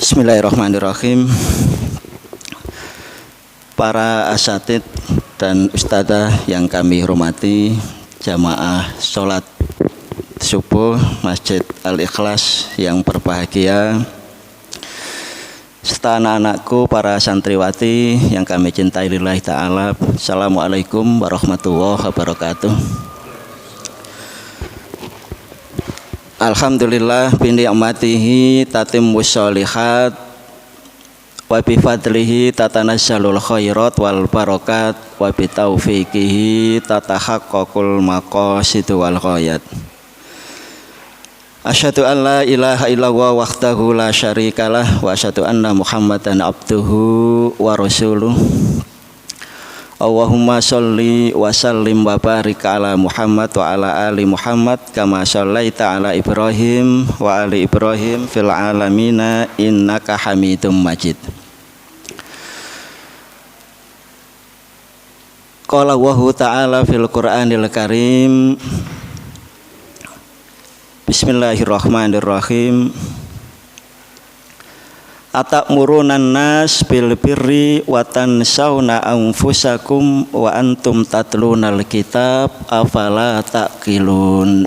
Bismillahirrahmanirrahim. Para asatid dan ustadzah yang kami hormati, jamaah sholat subuh Masjid Al-Ikhlas yang berbahagia, serta anak-anakku para santriwati yang kami cintai lillahi ta'ala. Assalamualaikum warahmatullahi wabarakatuh. Alhamdulillah bi ni'matihi tatimmus sholihat wa bi fadlihi tatanazzalul khairat wal barakat wa bi taufiqihi tatahaqqaqul maqasid wal ghayat. Asyhadu an la ilaha illallah wahdahu la syarikalah wa asyhadu anna Muhammadan abduhu wa rasuluh. Allahumma sholli wa sallim wa barik ala Muhammad wa ala ali Muhammad kama shallaita ala Ibrahim wa ali Ibrahim fil alamina innaka Hamidum Majid. Qala Allahu ta'ala fil Qur'anil Karim. Bismillahirrahmanirrahim. Atakmurunan nas bil birri wa tansawna anfusakum wa antum tatlunal kitab afala taqilun.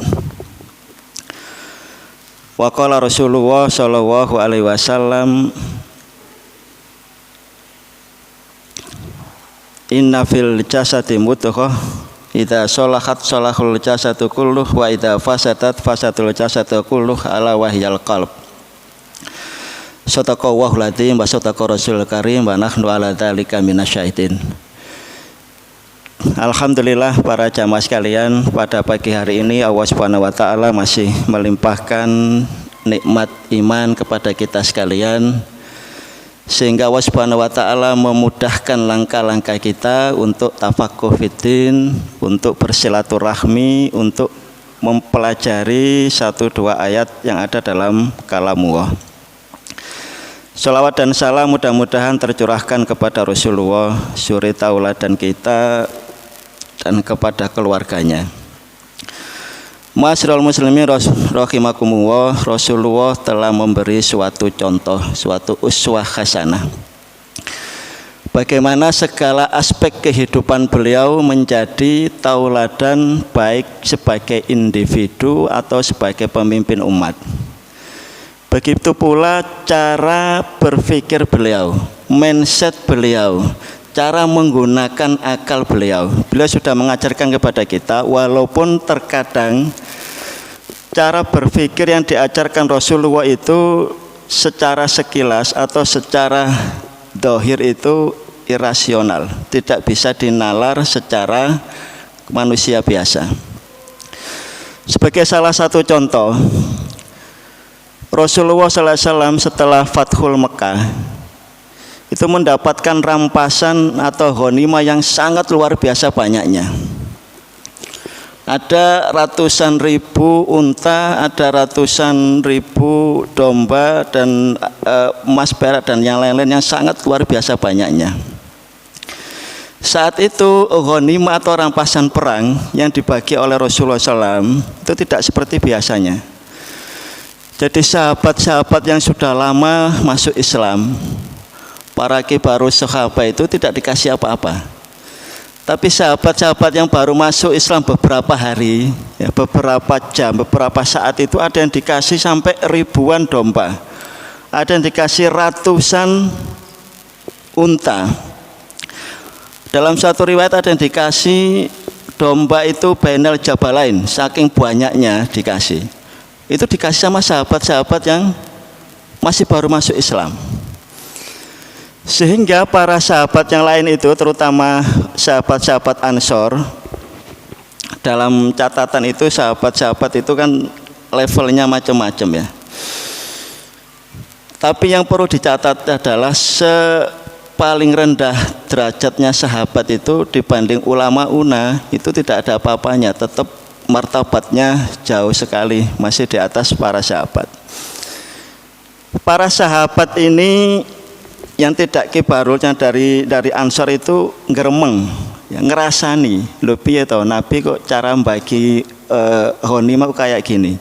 Wa qala Rasulullah sallallahu alaihi wasallam, inna fil jasadi mudghah idza shalahat shalahul jasadu kulluh wa idza fasadat fasadul jasadu kulluh ala wahyal qalb. Sadaqallahu lazim wa sadaqa Rasulul Karim wa nahnu ala dzalika minasyahidin. Alhamdulillah para jamaah sekalian, pada pagi hari ini Allah Subhanahu wa taala masih melimpahkan nikmat iman kepada kita sekalian, sehingga Allah Subhanahu wa taala memudahkan langkah-langkah kita untuk tafaqquh fiddin, untuk bersilaturahmi, untuk mempelajari 1-2 ayat yang ada dalam kalamullah. Salawat dan salam mudah-mudahan tercurahkan kepada Rasulullah, suri tauladan kita dan kepada keluarganya. Ma'asyiral muslimin rahimakumullah, Rasulullah telah memberi suatu contoh, suatu uswah hasanah. Bagaimana segala aspek kehidupan beliau menjadi tauladan, baik sebagai individu atau sebagai pemimpin umat. Begitu pula cara berpikir beliau, mindset beliau, cara menggunakan akal beliau. Beliau sudah mengajarkan kepada kita, walaupun terkadang cara berpikir yang diajarkan Rasulullah itu secara sekilas atau secara dohir itu irasional, tidak bisa dinalar secara manusia biasa. Sebagai salah satu contoh, Rasulullah SAW setelah Fathul Mekah itu mendapatkan rampasan atau ghanimah yang sangat luar biasa banyaknya. Ada ratusan ribu unta, ada ratusan ribu domba dan emas perak dan yang lain-lain yang sangat luar biasa banyaknya. Saat itu ghanimah atau rampasan perang yang dibagi oleh Rasulullah SAW itu tidak seperti biasanya. Jadi sahabat-sahabat yang sudah lama masuk Islam, para kibarus sahabat itu tidak dikasih apa-apa. Tapi sahabat-sahabat yang baru masuk Islam beberapa hari, ya, beberapa jam, beberapa saat itu ada yang dikasih sampai ribuan domba, ada yang dikasih ratusan unta. Dalam satu riwayat ada yang dikasih domba itu bainal jabalain, saking banyaknya dikasih. Itu dikasih sama sahabat-sahabat yang masih baru masuk Islam. Sehingga para sahabat yang lain itu, terutama sahabat-sahabat Ansor, dalam catatan itu sahabat-sahabat itu kan levelnya macam-macam ya. Tapi yang perlu dicatat adalah paling rendah derajatnya sahabat itu dibanding ulama una itu tidak ada apa-apanya, tetap martabatnya jauh sekali, masih di atas para sahabat. Para sahabat ini yang tidak kibarulnya dari Ansor itu ngeremeng, ya, ngerasani, lho piye to Nabi kok cara bagi ghanimah kayak gini.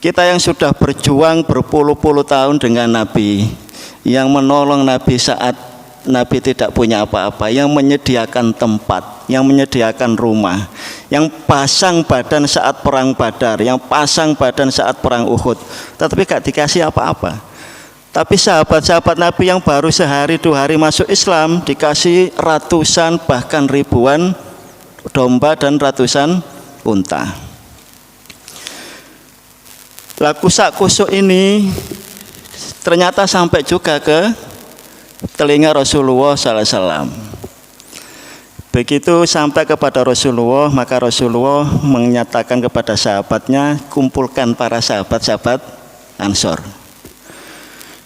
Kita yang sudah berjuang berpuluh-puluh tahun dengan Nabi, yang menolong Nabi saat Nabi tidak punya apa-apa, yang menyediakan tempat, yang menyediakan rumah, yang pasang badan saat perang Badar, yang pasang badan saat perang Uhud, tetapi gak dikasih apa-apa. Tapi sahabat-sahabat Nabi yang baru sehari 2 hari masuk Islam dikasih ratusan bahkan ribuan domba dan ratusan unta. Lah kusak-kusuk ini ternyata sampai juga ke telinga Rasulullah SAW. Begitu sampai kepada Rasulullah, maka Rasulullah menyatakan kepada sahabatnya, kumpulkan para sahabat-sahabat Ansor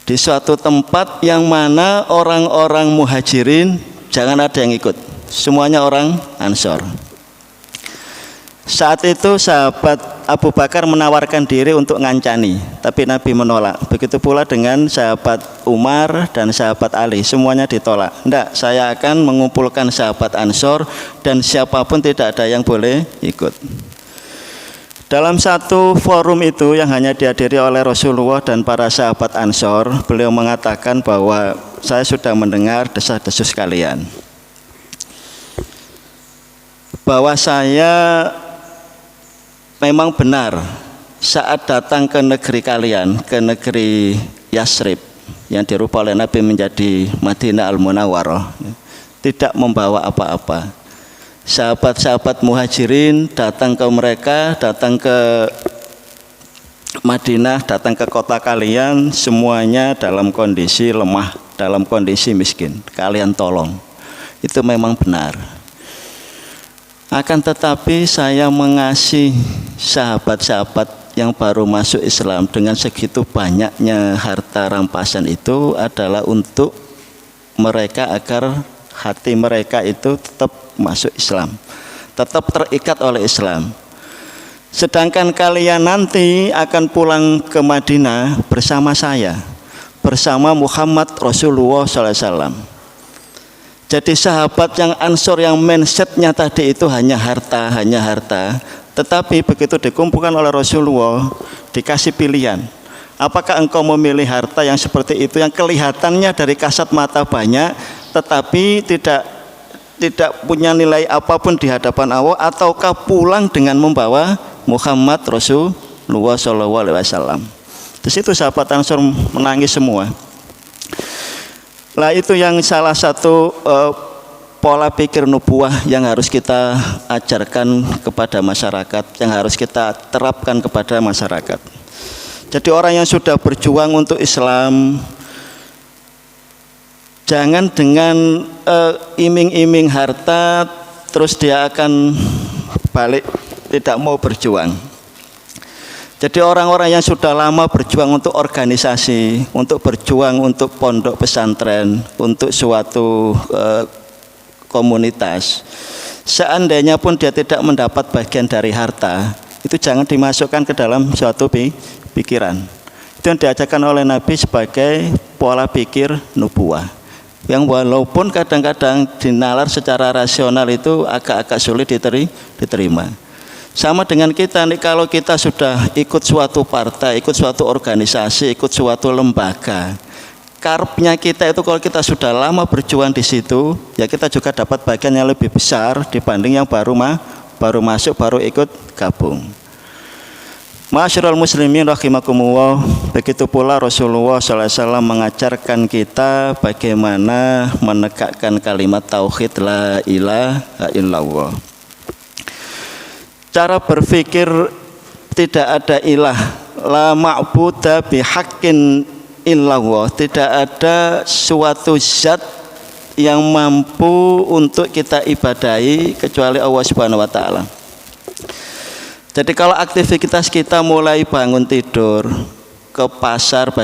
di suatu tempat yang mana orang-orang muhajirin jangan ada yang ikut, semuanya orang Ansor. Saat itu sahabat Abu Bakar menawarkan diri untuk ngancani, tapi Nabi menolak. Begitu pula dengan sahabat Umar dan sahabat Ali, semuanya ditolak. Tidak, saya akan mengumpulkan sahabat Ansor dan siapapun tidak ada yang boleh ikut. Dalam satu forum itu yang hanya dihadiri oleh Rasulullah dan para sahabat Ansor, beliau mengatakan bahwa saya sudah mendengar desas-desus kalian, bahwa saya memang benar saat datang ke negeri kalian, ke negeri Yasrib yang dirubah oleh Nabi menjadi Madinah Al-Munawwarah, tidak membawa apa-apa. Sahabat-sahabat muhajirin datang ke mereka, datang ke Madinah, datang ke kota kalian, semuanya dalam kondisi lemah, dalam kondisi miskin. Kalian tolong. Itu memang benar. Akan tetapi saya mengasihi sahabat-sahabat yang baru masuk Islam dengan segitu banyaknya harta rampasan itu adalah untuk mereka agar hati mereka itu tetap masuk Islam, tetap terikat oleh Islam. Sedangkan kalian nanti akan pulang ke Madinah bersama saya, bersama Muhammad Rasulullah SAW. Jadi sahabat yang Ansor yang mindsetnya tadi itu hanya harta, tetapi begitu dikumpulkan oleh Rasulullah, dikasih pilihan. Apakah engkau memilih harta yang seperti itu, yang kelihatannya dari kasat mata banyak, tetapi tidak punya nilai apapun di hadapan Allah, ataukah pulang dengan membawa Muhammad Rasulullah SAW? Di situ sahabat Ansor menangis semua. Lah itu yang salah satu pola pikir nubuah yang harus kita ajarkan kepada masyarakat, yang harus kita terapkan kepada masyarakat. Jadi orang yang sudah berjuang untuk Islam, jangan dengan iming-iming harta terus dia akan balik tidak mau berjuang. Jadi orang-orang yang sudah lama berjuang untuk organisasi, untuk berjuang untuk pondok pesantren, untuk suatu komunitas, seandainya pun dia tidak mendapat bagian dari harta, itu jangan dimasukkan ke dalam suatu pikiran. Itu yang diajarkan oleh Nabi sebagai pola pikir nubuah, yang walaupun kadang-kadang dinalar secara rasional itu agak-agak sulit diterima. Sama dengan kita nih, kalau kita sudah ikut suatu partai, ikut suatu organisasi, ikut suatu lembaga, karepnya kita itu kalau kita sudah lama berjuang di situ, ya kita juga dapat bagian yang lebih besar dibanding yang baru masuk, baru ikut gabung. Ma'asyiral muslimin rahimakumullah, begitu pula Rasulullah SAW mengajarkan kita bagaimana menegakkan kalimat tauhid la ilaha illallah. Cara berpikir tidak ada ilah, la ma'buda bihaqqin illallah, tidak ada suatu zat yang mampu untuk kita ibadahi kecuali Allah Subhanahu wa taala. Jadi kalau aktivitas kita mulai bangun tidur, ke pasar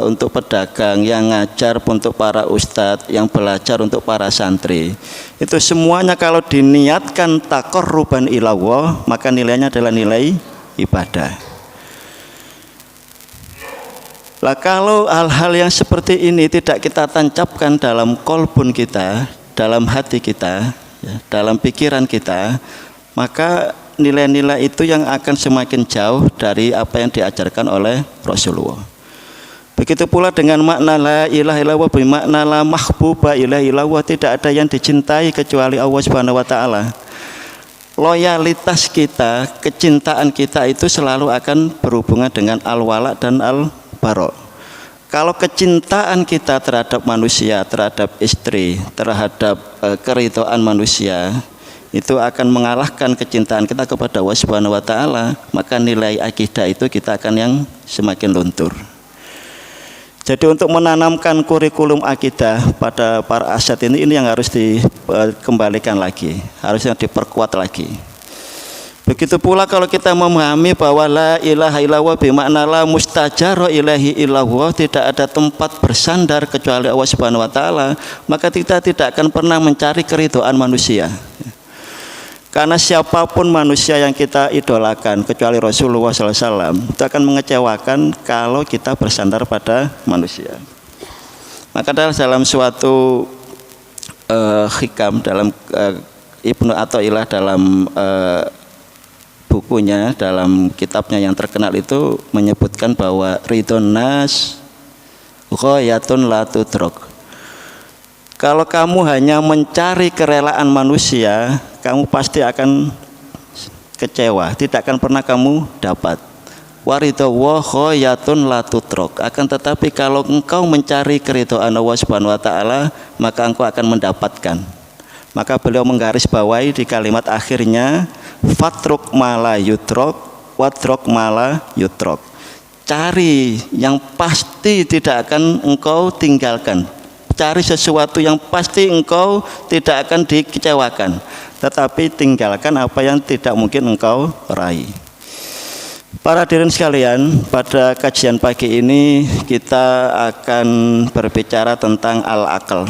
untuk pedagang, yang ngajar untuk para ustadz, yang belajar untuk para santri, itu semuanya kalau diniatkan taqarruban ilallah, maka nilainya adalah nilai ibadah. Lah kalau hal-hal yang seperti ini tidak kita tancapkan dalam qalbun kita, dalam hati kita, ya, dalam pikiran kita, maka nilai-nilai itu yang akan semakin jauh dari apa yang diajarkan oleh Rasulullah. Begitu pula dengan makna la ilaha illallah, bermakna la mahbuba ilaha illallah, tidak ada yang dicintai kecuali Allah Subhanahu wa taala. Loyalitas kita, kecintaan kita itu selalu akan berhubungan dengan al-wala dan al-bara. Kalau kecintaan kita terhadap manusia, terhadap istri, terhadap keridhaan manusia, itu akan mengalahkan kecintaan kita kepada Allah Subhanahu wa taala, maka nilai akidah itu kita akan yang semakin luntur. Jadi untuk menanamkan kurikulum akidah pada para asyad ini yang harus dikembalikan lagi, harusnya diperkuat lagi. Begitu pula kalau kita memahami bahwa la ilaha illallah bermakna la mustajaro ilahi illallah, tidak ada tempat bersandar kecuali Allah Subhanahu wa taala, maka kita tidak akan pernah mencari keridhaan manusia. Karena siapapun manusia yang kita idolakan kecuali Rasulullah SAW itu akan mengecewakan kalau kita bersandar pada manusia. Maka dalam suatu hikam dalam Ibnu Athaillah dalam bukunya, dalam kitabnya yang terkenal itu menyebutkan bahwa ridhon nas ghayatun la tudrak. Kalau kamu hanya mencari kerelaan manusia, kamu pasti akan kecewa, tidak akan pernah kamu dapat. Waridhawa ghayatun la tudrak. Akan tetapi kalau engkau mencari keridhaan Allah Subhanahu wa taala, maka engkau akan mendapatkan. Maka beliau menggarisbawahi di kalimat akhirnya, fatruk mala yudrak wadrok mala yudrak. Cari yang pasti tidak akan engkau tinggalkan. Cari sesuatu yang pasti engkau tidak akan dikecewakan, tetapi tinggalkan apa yang tidak mungkin engkau raih. Para hadirin sekalian, pada kajian pagi ini kita akan berbicara tentang al-aql.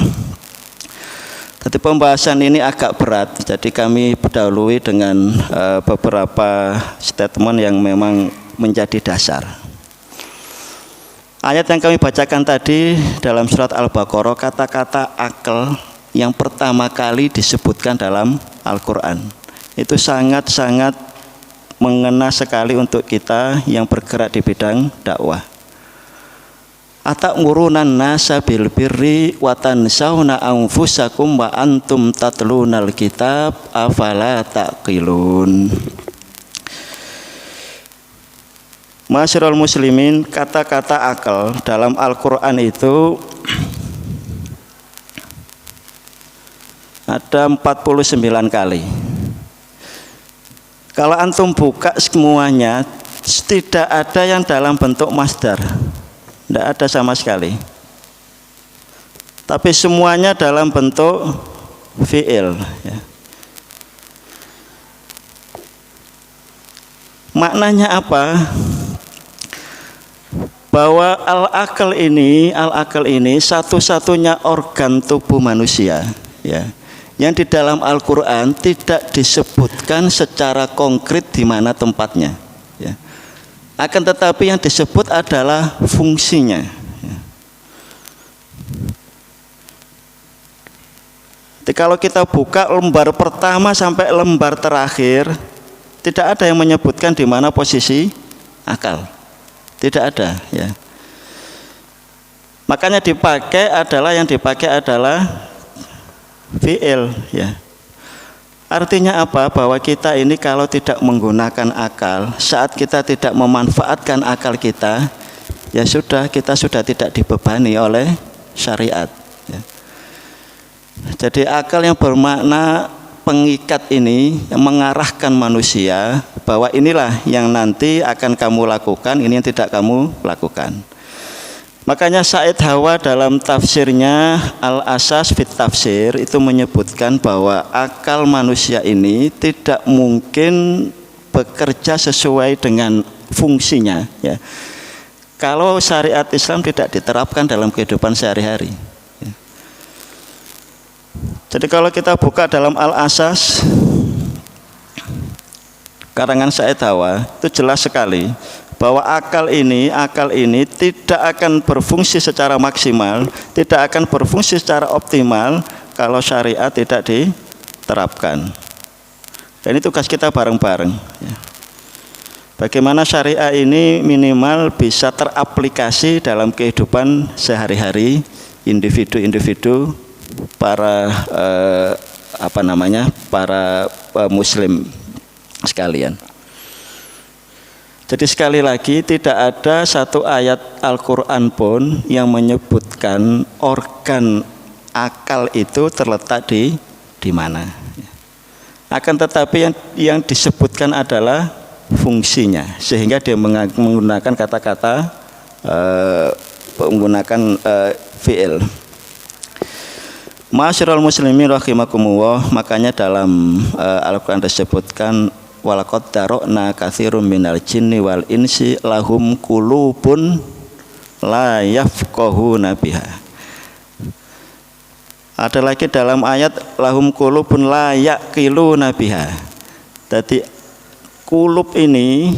Jadi pembahasan ini agak berat, jadi kami pendahului dengan beberapa statement yang memang menjadi dasar. Ayat yang kami bacakan tadi dalam surat Al-Baqarah, kata-kata akal yang pertama kali disebutkan dalam Al-Quran. Itu sangat-sangat mengena sekali untuk kita yang bergerak di bidang dakwah. Atamuruna nasa bil birri wa tansawna anfusakum wa antum tatlunal kitab afala taqilun. Masyarul muslimin, kata-kata akal dalam Al-Quran itu ada 49 kali. Kalau antum buka semuanya, tidak ada yang dalam bentuk masdar, tidak ada sama sekali. Tapi semuanya dalam bentuk fi'il, ya. Maknanya apa? Bahwa al-aql ini satu-satunya organ tubuh manusia, ya, yang di dalam Al-Quran tidak disebutkan secara konkret di mana tempatnya, ya. Akan tetapi yang disebut adalah fungsinya, ya. Jadi kalau kita buka lembar pertama sampai lembar terakhir, tidak ada yang menyebutkan di mana posisi akal. Tidak ada, ya. Makanya yang dipakai adalah fi'il, ya. Artinya apa? Bahwa kita ini kalau tidak menggunakan akal, saat kita tidak memanfaatkan akal kita, ya sudah, kita sudah tidak dibebani oleh syariat, ya. Jadi akal yang bermakna pengikat ini yang mengarahkan manusia bahwa inilah yang nanti akan kamu lakukan, ini yang tidak kamu lakukan. Makanya Said Hawa dalam tafsirnya Al-Asas fit Tafsir itu menyebutkan bahwa akal manusia ini tidak mungkin bekerja sesuai dengan fungsinya, ya, kalau syariat Islam tidak diterapkan dalam kehidupan sehari-hari. Jadi kalau kita buka dalam Al-Asas karangan Said Hawa, itu jelas sekali bahwa akal ini tidak akan berfungsi secara maksimal, tidak akan berfungsi secara optimal kalau syariat tidak diterapkan. Dan ini tugas kita bareng-bareng, ya. Bagaimana syariah ini minimal bisa teraplikasi dalam kehidupan sehari-hari individu-individu para para muslim sekalian. Jadi sekali lagi tidak ada satu ayat Al-Quran pun yang menyebutkan organ akal itu terletak di mana. Akan tetapi yang disebutkan adalah fungsinya, sehingga dia menggunakan kata-kata menggunakan fi'il. Ma'asyiral muslimin rahimakumullah, makanya dalam Al-Quran disebutkan walaqad darokna katsirum minal jinni wal insi lahum qulubun la yafqahuna biha. Ada lagi dalam ayat lahum qulubun la yaqiluna biha. Jadi kulub ini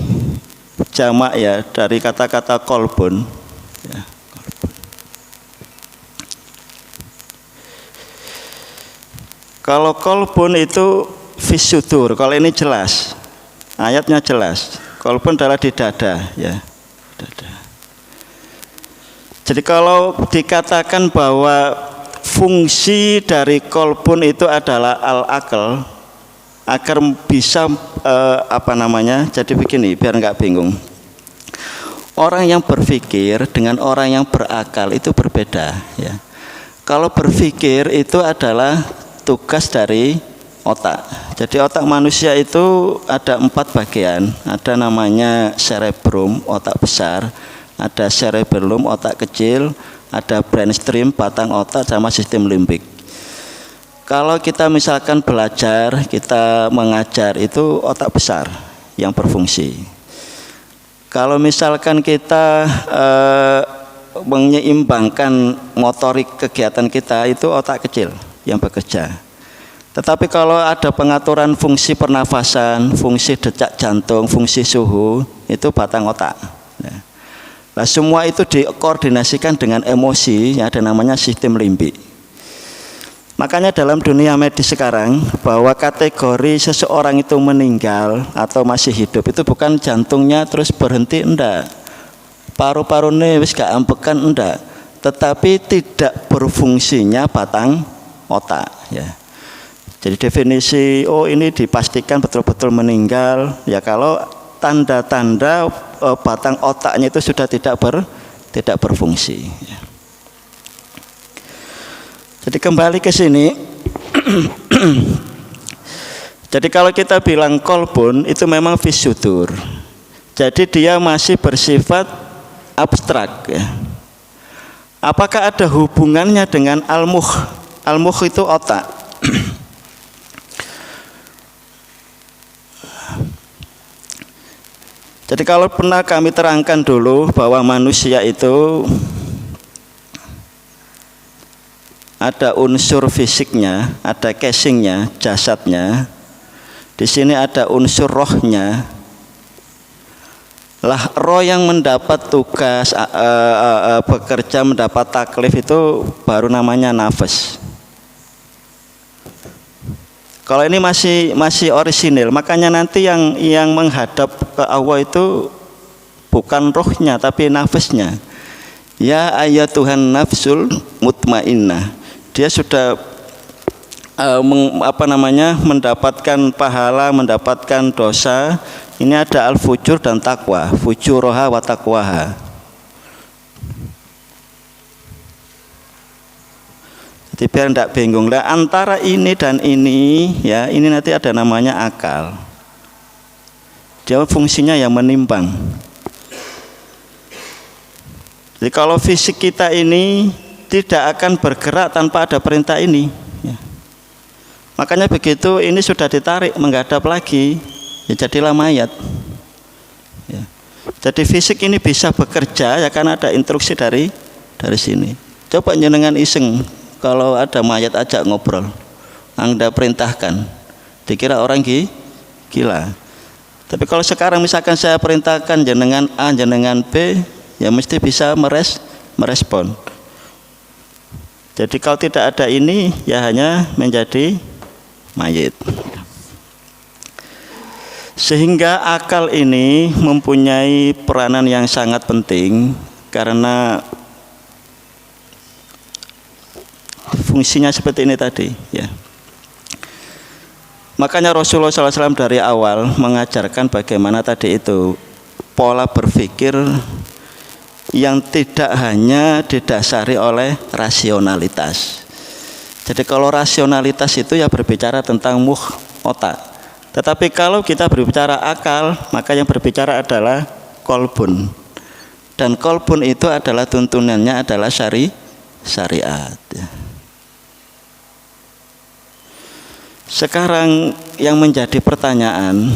jamak ya dari kata-kata kolbun ya, kolbun. Kalau kolbun itu fisudur, kalau ini jelas, ayatnya jelas. Kolbun adalah di dada, ya, dada. Jadi kalau dikatakan bahwa fungsi dari kolbun itu adalah al-akal, agar bisa jadi begini, biar nggak bingung. Orang yang berpikir dengan orang yang berakal itu berbeda, ya. Kalau berpikir itu adalah tugas dari otak. Jadi otak manusia itu ada 4 bagian. Ada namanya cerebrum, otak besar. Ada cerebellum, otak kecil. Ada brainstem, batang otak, sama sistem limbik. Kalau kita misalkan belajar, kita mengajar, itu otak besar yang berfungsi. Kalau misalkan kita menyeimbangkan motorik kegiatan kita, itu otak kecil yang bekerja. Tetapi kalau ada pengaturan fungsi pernafasan, fungsi detak jantung, fungsi suhu, itu batang otak. Nah, semua itu dikoordinasikan dengan emosi, yang ada namanya sistem limbik. Makanya dalam dunia medis sekarang, bahwa kategori seseorang itu meninggal atau masih hidup itu bukan jantungnya terus berhenti, enggak. Paru-parunya wis gak ambekan, enggak. Tetapi tidak berfungsinya batang otak, ya. Jadi definisi ini dipastikan betul-betul meninggal ya kalau tanda-tanda batang otaknya itu sudah tidak berfungsi. Ya. Jadi kembali ke sini. Jadi kalau kita bilang kolbun itu memang fisudur. Jadi dia masih bersifat abstrak. Ya. Apakah ada hubungannya dengan al-mukh? Al-mukh itu otak. Jadi kalau pernah kami terangkan dulu bahwa manusia itu ada unsur fisiknya, ada casingnya, jasadnya. Di sini ada unsur rohnya. Lah roh yang mendapat tugas bekerja, mendapat taklif itu baru namanya nafas. Kalau ini masih orisinil, makanya nanti yang menghadap ke Allah itu bukan rohnya tapi nafasnya. Ya ayatuhan nafsul mutmainnah. Dia sudah mendapatkan pahala, mendapatkan dosa. Ini ada al-fujur dan taqwa, fujuroha wa taqwaha. Jadi biar tidak bingung lah antara ini dan ini, ya ini nanti ada namanya akal. Dia fungsinya yang menimbang. Jadi kalau fisik kita ini tidak akan bergerak tanpa ada perintah ini. Ya. Makanya begitu ini sudah ditarik menghadap lagi, ya jadilah mayat. Ya. Jadi fisik ini bisa bekerja ya karena ada instruksi dari sini. Coba jenengan iseng. Kalau ada mayat ajak ngobrol, Anda perintahkan, dikira orang gila. Tapi kalau sekarang misalkan saya perintahkan jenengan A, jenengan B, ya mesti bisa merespon. Jadi kalau tidak ada ini, ya hanya menjadi mayit. Sehingga akal ini mempunyai peranan yang sangat penting karena fungsinya seperti ini tadi, ya. Makanya Rasulullah SAW dari awal mengajarkan bagaimana tadi itu pola berpikir yang tidak hanya didasari oleh rasionalitas. Jadi kalau rasionalitas itu ya berbicara tentang otak. Tetapi kalau kita berbicara akal, maka yang berbicara adalah kolbun. Dan kolbun itu adalah tuntunannya adalah syariat. Sekarang yang menjadi pertanyaan,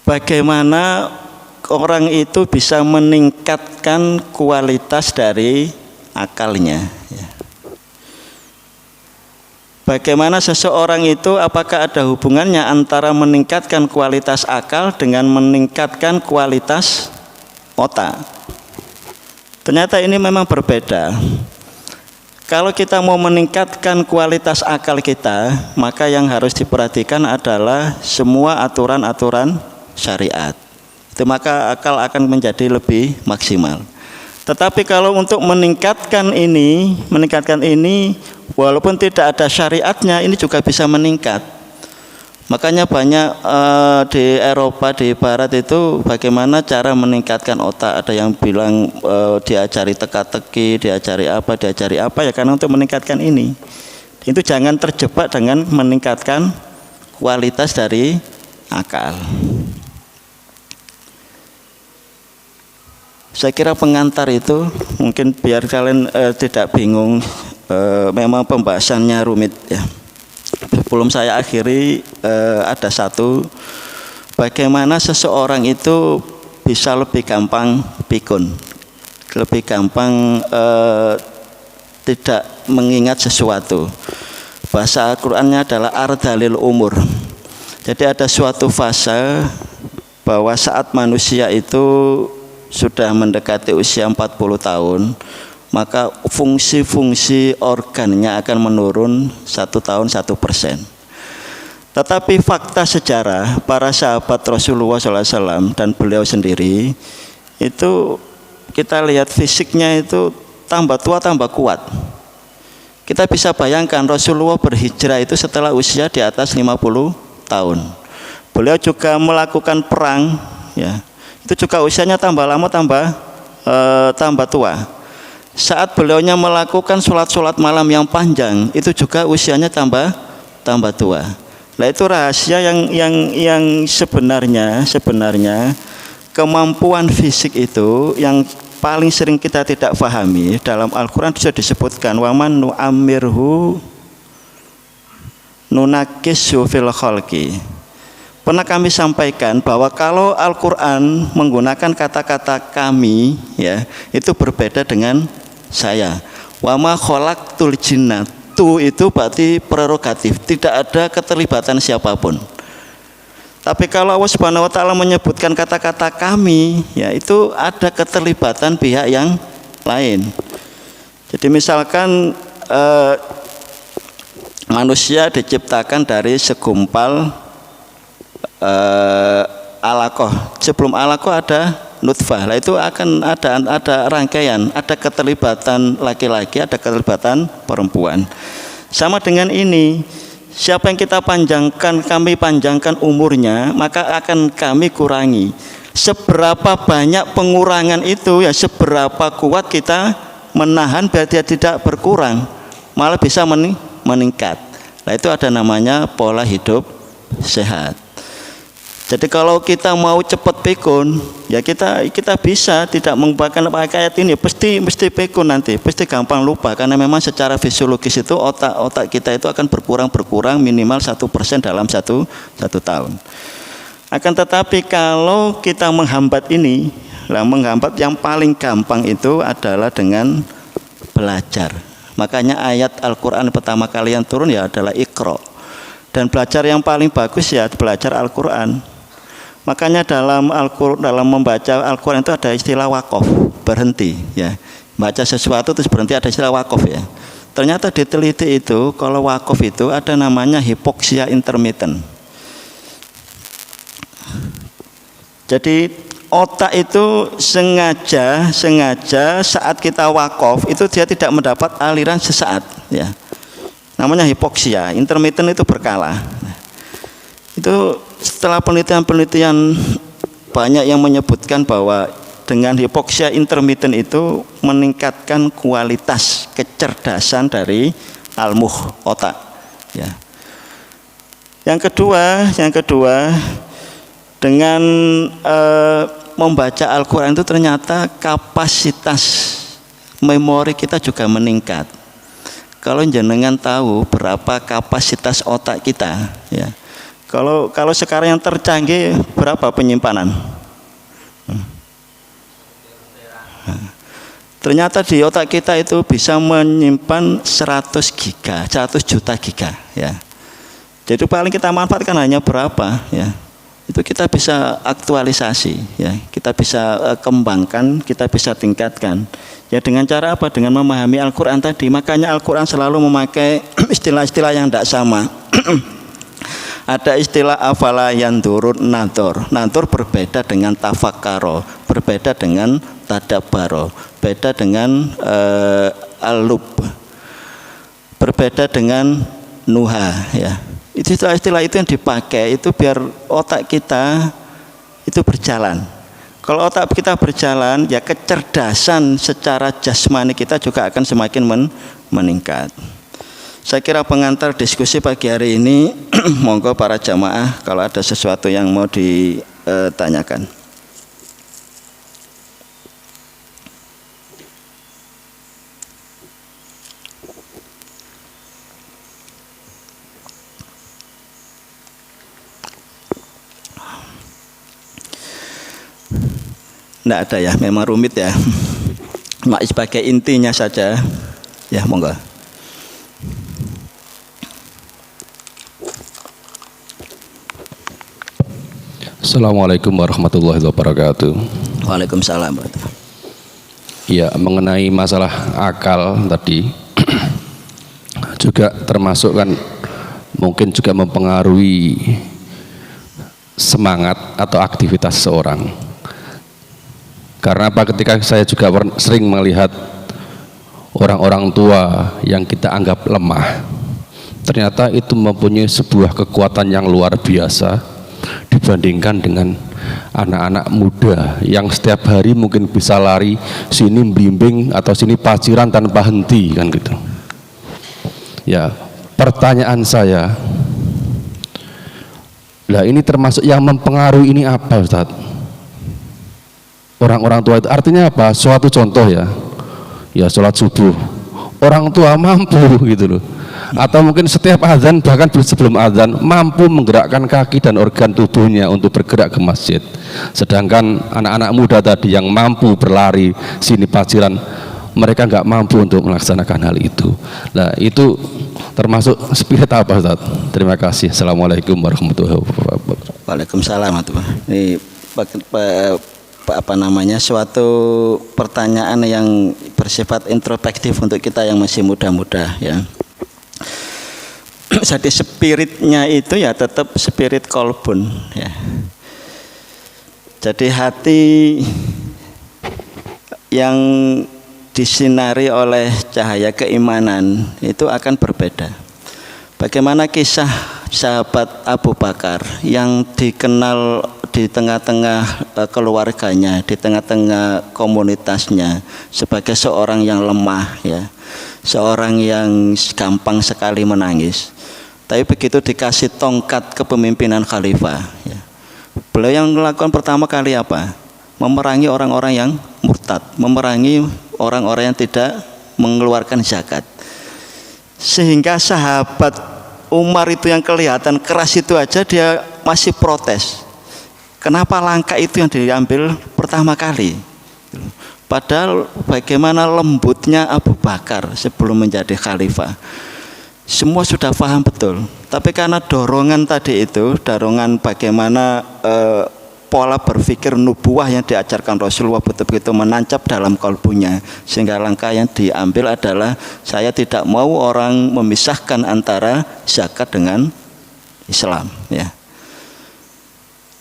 bagaimana orang itu bisa meningkatkan kualitas dari akalnya? Bagaimana seseorang itu, apakah ada hubungannya antara meningkatkan kualitas akal dengan meningkatkan kualitas otak? Ternyata ini memang berbeda. Kalau kita mau meningkatkan kualitas akal kita, maka yang harus diperhatikan adalah semua aturan-aturan syariat. Itu maka akal akan menjadi lebih maksimal. Tetapi kalau untuk meningkatkan ini, walaupun tidak ada syariatnya, ini juga bisa meningkat. Makanya banyak di Eropa, di Barat itu bagaimana cara meningkatkan otak. Ada yang bilang diajari teka-teki, diajari apa ya, karena untuk meningkatkan ini. Itu jangan terjebak dengan meningkatkan kualitas dari akal. Saya kira pengantar itu mungkin biar kalian tidak bingung, memang pembahasannya rumit ya. Sebelum saya akhiri, ada satu, bagaimana seseorang itu bisa lebih gampang pikun, lebih gampang tidak mengingat sesuatu. Bahasa Al-Qur'annya adalah ardalil umur. Jadi ada suatu fase bahwa saat manusia itu sudah mendekati usia 40 tahun, maka fungsi-fungsi organnya akan menurun 1 tahun 1%. Tetapi fakta sejarah para sahabat Rasulullah SAW dan beliau sendiri itu kita lihat fisiknya itu tambah tua tambah kuat. Kita bisa bayangkan Rasulullah berhijrah itu setelah usia di atas 50 tahun. Beliau juga melakukan perang, ya. Itu juga usianya tambah lama tambah tua. Saat beliaunya melakukan sholat malam yang panjang, itu juga usianya tambah tua. Nah itu rahasia yang sebenarnya kemampuan fisik itu yang paling sering kita tidak pahami. Dalam Al-Quran sudah disebutkan waman nu'amirhu nunakishu fil khalqi. Pernah kami sampaikan bahwa kalau Al-Quran menggunakan kata-kata kami, ya, itu berbeda dengan saya. Wa ma khalaqtul jinna, tu itu berarti prerogatif, tidak ada keterlibatan siapapun. Tapi kalau Allah Subhanahu wa taala menyebutkan kata-kata kami, ya itu ada keterlibatan pihak yang lain. Jadi misalkan manusia diciptakan dari segumpal alaqah. Sebelum alaqah ada nutfah. Lah itu akan ada rangkaian, ada keterlibatan laki-laki, ada keterlibatan perempuan. Sama dengan ini, siapa yang kami panjangkan umurnya, maka akan kami kurangi. Seberapa banyak pengurangan itu, ya seberapa kuat kita menahan biar dia tidak berkurang, malah bisa meningkat. Nah itu ada namanya pola hidup sehat. Jadi kalau kita mau cepat pikun, ya kita bisa tidak menggunakan ayat ini, mesti pikun nanti, pasti gampang lupa karena memang secara fisiologis itu otak kita itu akan berkurang minimal 1% dalam satu tahun. Akan tetapi kalau kita menghambat ini, menghambat yang paling gampang itu adalah dengan belajar. Makanya ayat Al-Quran pertama kali yang turun ya adalah Iqra. Dan belajar yang paling bagus ya belajar Al-Quran. Makanya dalam membaca Al-Quran itu ada istilah wakof, berhenti, ya. Baca sesuatu terus berhenti, ada istilah wakof, ya. Ternyata diteliti itu kalau wakof itu ada namanya hipoksia intermittent. Jadi otak itu sengaja saat kita wakaf itu dia tidak mendapat aliran sesaat, ya. Namanya hipoksia, intermittent itu berkala. Itu setelah penelitian-penelitian banyak yang menyebutkan bahwa dengan hipoksia intermittent itu meningkatkan kualitas kecerdasan dari almuh otak, ya. Yang kedua dengan membaca Al-Quran itu ternyata kapasitas memori kita juga meningkat. Kalau jenengan tahu berapa kapasitas otak kita, ya. Kalau sekarang yang tercanggih berapa penyimpanan? Ternyata di otak kita itu bisa menyimpan 100 juta giga, ya. Jadi paling kita manfaatkan hanya berapa, ya. Itu kita bisa aktualisasi, ya. Kita bisa kembangkan, kita bisa tingkatkan. Ya dengan cara apa? Dengan memahami Al-Quran tadi. Makanya Al-Quran selalu memakai istilah-istilah yang tidak sama. Ada istilah afala yandurun nador. Nador berbeda dengan tafakkaro, berbeda dengan tadabbaro, beda dengan alub, berbeda dengan nuha, ya. Itu istilah itu yang dipakai itu biar otak kita itu berjalan. Kalau otak kita berjalan, ya kecerdasan secara jasmani kita juga akan semakin meningkat. Saya kira pengantar diskusi pagi hari ini, monggo para jamaah kalau ada sesuatu yang mau ditanyakan. Tidak ada ya, memang rumit ya. Mak sebagai intinya saja, ya monggo. Assalamualaikum warahmatullahi wabarakatuh. Waalaikumsalam. Ya, mengenai masalah akal tadi juga termasuk kan mungkin juga mempengaruhi semangat atau aktivitas seorang. Karena apa? Ketika saya juga sering melihat orang-orang tua yang kita anggap lemah, ternyata itu mempunyai sebuah kekuatan yang luar biasa dibandingkan dengan anak-anak muda yang setiap hari mungkin bisa lari sini blimbing atau sini paciran tanpa henti kan gitu. Ya, pertanyaan saya, lah ini termasuk yang mempengaruhi ini apa, Ustaz? Orang-orang tua itu artinya apa? Suatu contoh ya, sholat subuh orang tua mampu gitu loh, atau mungkin setiap azan bahkan sebelum azan mampu menggerakkan kaki dan organ tubuhnya untuk bergerak ke masjid, sedangkan anak-anak muda tadi yang mampu berlari sini paciran mereka nggak mampu untuk melaksanakan hal itu. Nah itu termasuk spirit apa, Ustaz? Terima kasih. Assalamualaikum warahmatullahi wabarakatuh. Waalaikumsalam. Ini suatu pertanyaan yang bersifat introspektif untuk kita yang masih muda-muda, ya. Jadi spiritnya itu ya tetap spirit kolbun, ya. Jadi hati yang disinari oleh cahaya keimanan itu akan berbeda. Bagaimana kisah sahabat Abu Bakar yang dikenal di tengah-tengah keluarganya, di tengah-tengah komunitasnya sebagai seorang yang lemah, ya, seorang yang gampang sekali menangis. Tapi begitu dikasih tongkat kepemimpinan khalifah, ya, beliau yang melakukan pertama kali apa? Memerangi orang-orang yang murtad, memerangi orang-orang yang tidak mengeluarkan zakat. Sehingga sahabat Umar itu yang kelihatan keras itu aja dia masih protes. Kenapa langkah itu yang diambil pertama kali? Padahal bagaimana lembutnya Abu Bakar sebelum menjadi khalifah. Semua sudah paham betul. Tapi karena dorongan tadi itu, dorongan bagaimana pola berpikir nubuah yang diajarkan Rasulullah betul-betul menancap dalam kalbunya, sehingga langkah yang diambil adalah saya tidak mau orang memisahkan antara zakat dengan Islam, ya.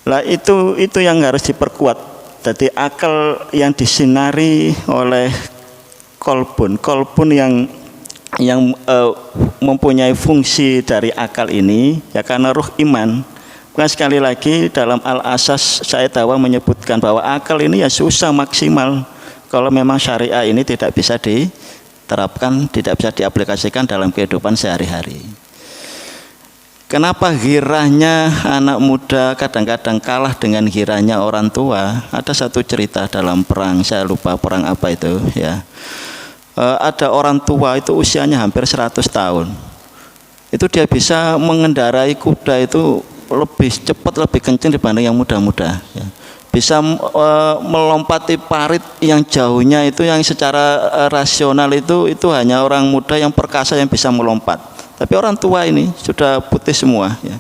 Lah itu yang harus diperkuat. Jadi akal yang disinari oleh kolbun yang mempunyai fungsi dari akal ini ya karena ruh iman. Bukan sekali lagi dalam Al-Asas Said Hawa menyebutkan bahwa akal ini ya susah maksimal kalau memang syariah ini tidak bisa diterapkan, tidak bisa diaplikasikan dalam kehidupan sehari-hari. Kenapa girahnya anak muda kadang-kadang kalah dengan girahnya orang tua? Ada satu cerita dalam perang, saya lupa perang apa itu ya. Ada orang tua itu usianya hampir 100 tahun. Itu dia bisa mengendarai kuda itu lebih cepat, lebih kencang dibanding yang muda-muda ya. Bisa melompati parit yang jauhnya itu yang secara rasional itu hanya orang muda yang perkasa yang bisa melompat. Tapi orang tua ini sudah putih semua ya.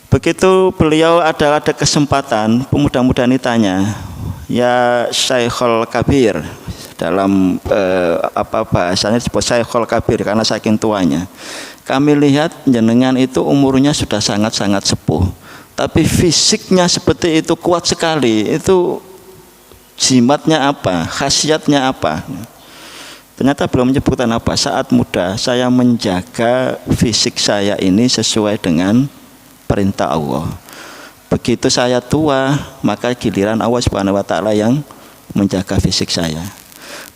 Begitu beliau ada kesempatan, pemuda-muda ini tanya, ya Syekhul Kabir, dalam bahasanya disebut Syekhul Kabir karena saking tuanya. Kami lihat jenengan itu umurnya sudah sangat-sangat sepuh, tapi fisiknya seperti itu kuat sekali. Itu jimatnya apa? Khasiatnya apa? Ternyata belum menyebutkan apa. Saat muda saya menjaga fisik saya ini sesuai dengan perintah Allah. Begitu saya tua, maka giliran Allah Subhanahu wa taala yang menjaga fisik saya.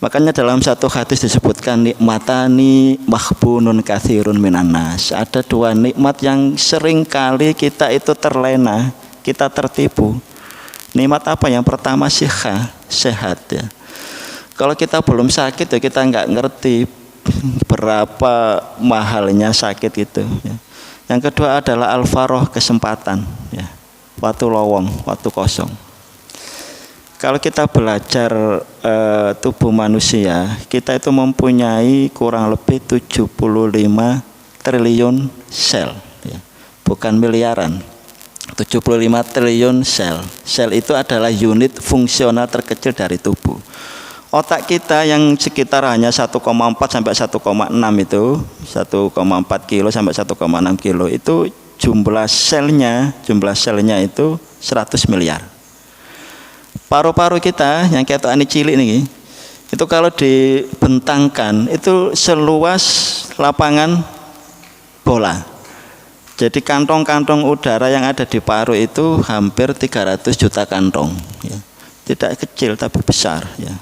Makanya dalam satu hadis disebutkan nikmatani mahbunun katsirun minan nas. Ada dua nikmat yang sering kali kita itu terlena, kita tertipu. Nikmat apa? Yang pertama sehat ya. Kalau kita belum sakit ya kita nggak ngerti berapa mahalnya sakit itu ya. Yang kedua adalah al-faroh, kesempatan ya. Waktu lowong, waktu kosong. Kalau kita belajar tubuh manusia, kita itu mempunyai kurang lebih 75 triliun sel ya. Bukan miliaran. 75 triliun sel. Sel itu adalah unit fungsional terkecil dari tubuh. Otak kita yang sekitar hanya 1,4 sampai 1,6 itu 1,4 kilo sampai 1,6 kilo itu jumlah selnya itu 100 miliar. Paru-paru kita yang kayak ini cilik nih, itu kalau dibentangkan itu seluas lapangan bola. Jadi kantong-kantong udara yang ada di paru itu hampir 300 juta kantong ya. Tidak kecil tapi besar ya.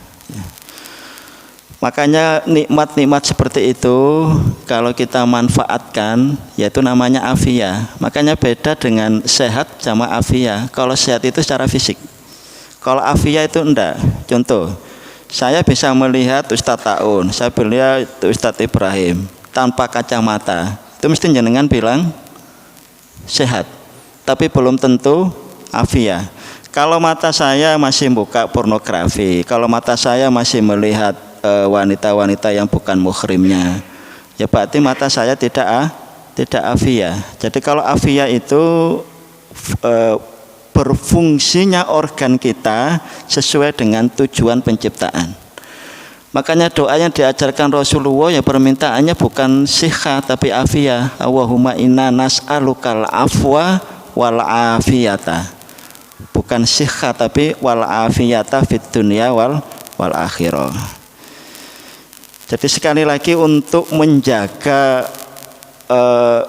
Makanya nikmat-nikmat seperti itu kalau kita manfaatkan yaitu namanya afia. Makanya beda dengan sehat sama afia. Kalau sehat itu secara fisik. Kalau afia itu enggak. Contoh, saya bisa melihat Ustadz Taun, saya melihat Ustadz Ibrahim tanpa kacamata. Itu mesti jenengan bilang sehat. Tapi belum tentu afia. Kalau mata saya masih buka pornografi, kalau mata saya masih melihat wanita-wanita yang bukan muhrimnya, ya berarti mata saya tidak afia. Jadi kalau afia itu berfungsinya organ kita sesuai dengan tujuan penciptaan. Makanya doa yang diajarkan Rasulullah ya permintaannya bukan siha tapi afia. Allahumma inna nas'alukal afwa wal afiyata. Bukan siha tapi wal afiyata fid dunya wal akhirah. Jadi sekali lagi untuk menjaga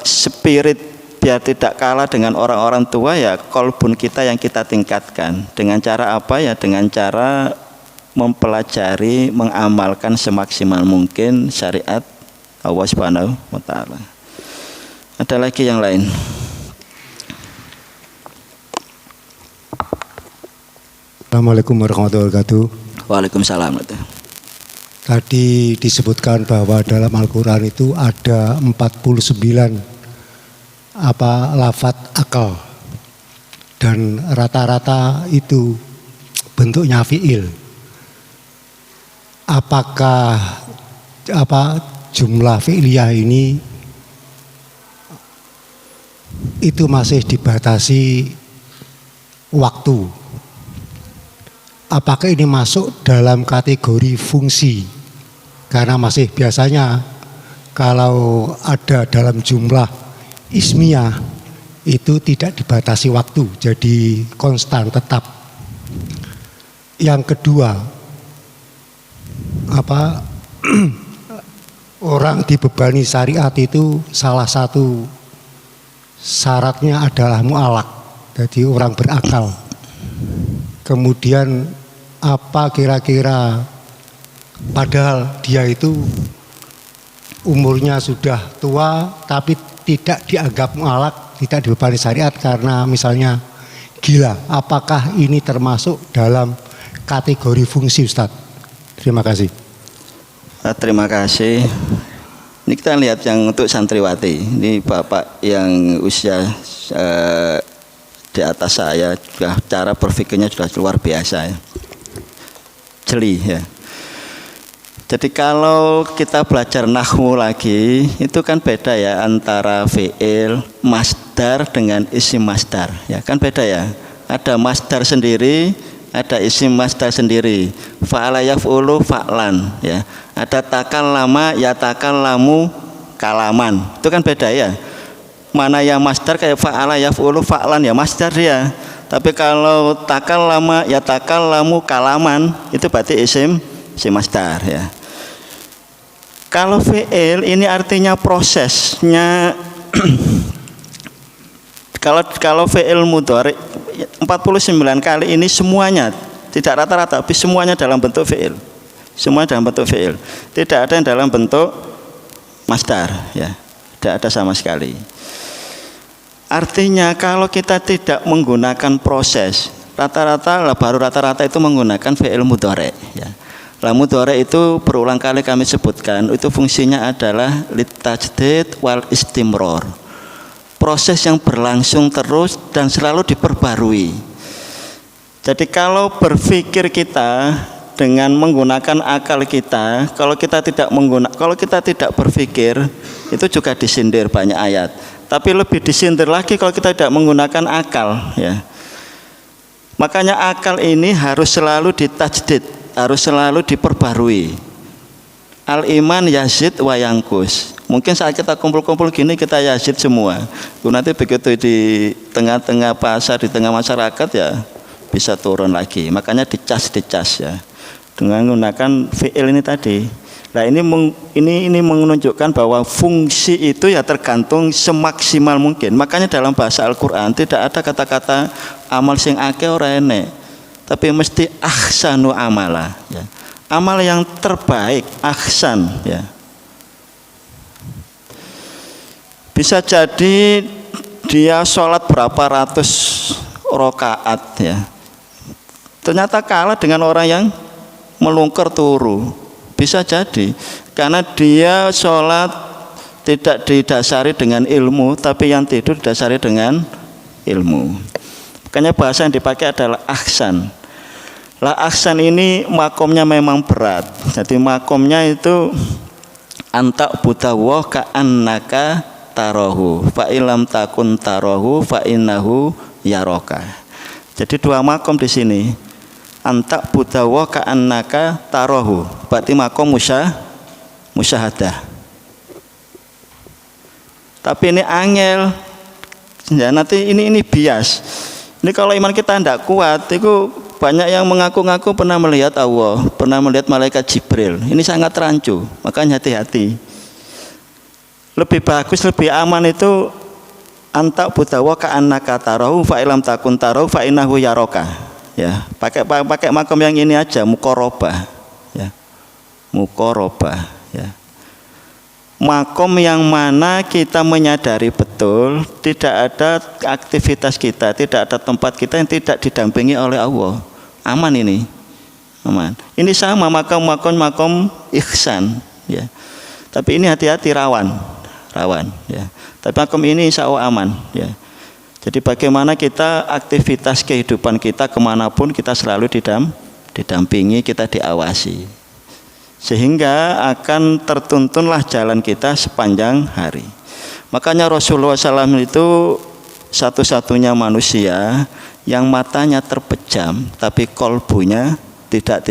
spirit biar tidak kalah dengan orang-orang tua ya kolbun kita yang kita tingkatkan. Dengan cara apa ya? Dengan cara mempelajari, mengamalkan semaksimal mungkin syariat Allah Subhanahu wa taala. Ada lagi yang lain? Assalamualaikum warahmatullahi wabarakatuh. Waalaikumsalam. Tadi disebutkan bahwa dalam Al-Quran itu ada 49 lafadz akal dan rata-rata itu bentuknya fiil. Apakah jumlah fi'liyah ini itu masih dibatasi waktu? Apakah ini masuk dalam kategori fungsi? Karena masih biasanya kalau ada dalam jumlah ismiyah itu tidak dibatasi waktu, jadi konstan tetap. Yang kedua, orang dibebani syariat itu salah satu syaratnya adalah mu'alak, jadi orang berakal. Kemudian apa kira-kira, padahal dia itu umurnya sudah tua tapi tidak dianggap mu'alak, tidak dibebani syariat karena misalnya gila, apakah ini termasuk dalam kategori fungsi, Ustadz? Terima kasih. Terima kasih. Ini kita lihat yang untuk santriwati. Ini bapak yang usia di atas saya, juga cara berpikirnya sudah luar biasa ya. Jeli ya. Jadi kalau kita belajar nahwu lagi, itu kan beda ya antara fi'il, masdar dengan isim masdar. Ya kan beda ya. Ada masdar sendiri, ada isim masdar sendiri. Fa'ala yaf'ulu fa'lan ya. Ada takallama, yatakallamu kalaman. Itu kan beda ya. Mana yang masdar kayak fa'ala yaf'ulu fa'lan ya masdar dia. Tapi kalau takallama, yatakallamu kalaman, itu berarti isim masdar ya. Kalau fi'il ini artinya prosesnya. Kalau fi'il mudhari 49 kali ini semuanya, tidak rata-rata, tapi semuanya dalam bentuk fi'il. Semua dalam bentuk fi'il. Tidak ada yang dalam bentuk masdar ya. Tidak ada sama sekali. Artinya kalau kita tidak menggunakan proses, baru rata-rata itu menggunakan fi'il mudhari ya. Mudhari itu berulang kali kami sebutkan, itu fungsinya adalah litajdid wal istimror. Proses yang berlangsung terus dan selalu diperbarui. Jadi kalau berpikir kita dengan menggunakan akal kita, kalau kita tidak berpikir, itu juga disindir banyak ayat. Tapi lebih disindir lagi kalau kita tidak menggunakan akal ya. Makanya akal ini harus selalu ditajdid, harus selalu diperbarui. Al-iman yazid wa yangkus. Mungkin saat kita kumpul-kumpul gini kita yazid semua. Nanti begitu di tengah-tengah pasar, di tengah masyarakat ya bisa turun lagi. Makanya dicas ya. Dengan menggunakan fi'il ini tadi. Nah ini menunjukkan bahwa fungsi itu ya tergantung semaksimal mungkin. Makanya dalam bahasa Al-Qur'an tidak ada kata-kata amal sing akeh ora enek. Tapi mesti ahsanu amala ya. Amal yang terbaik, ahsan ya. Bisa jadi dia sholat berapa ratus rakaat ya. Ternyata kalah dengan orang yang melungker turu. Bisa jadi karena dia sholat tidak didasari dengan ilmu, tapi yang tidur didasari dengan ilmu. Makanya bahasa yang dipakai adalah ahsan. Lah ahsan ini makomnya memang berat. Jadi makomnya itu antak budawah ka'annaka tarahu fa ilam takun tarahu fa innahu yaraka. Jadi dua makom di sini. Antak budawah ka'annaka tarahu. Berarti makom musyahadah. Tapi ini angel. Ya, nanti ini bias. Ini kalau iman kita tidak kuat, itu banyak yang mengaku-ngaku pernah melihat Allah, pernah melihat malaikat Jibril. Ini sangat rancu, makanya hati-hati. Lebih bagus, lebih aman itu antak budawa ka'annaka tarahu fa ilam takun tarahu fa innahu yaraka. Ya, pakai makom yang ini aja, muqarabah. Ya. Muqarabah, ya. Makom yang mana kita menyadari betul tidak ada aktivitas kita, tidak ada tempat kita yang tidak didampingi oleh Allah. Aman ini, aman. Ini sama makom ihsan, ya. Tapi ini hati-hati rawan, ya. Tapi makom ini insya Allah aman, ya. Jadi bagaimana kita aktivitas kehidupan kita kemanapun kita selalu didampingi, kita diawasi. Sehingga akan tertuntunlah jalan kita sepanjang hari. Makanya Rasulullah SAW itu satu-satunya manusia yang matanya terpejam tapi kolbunya tidak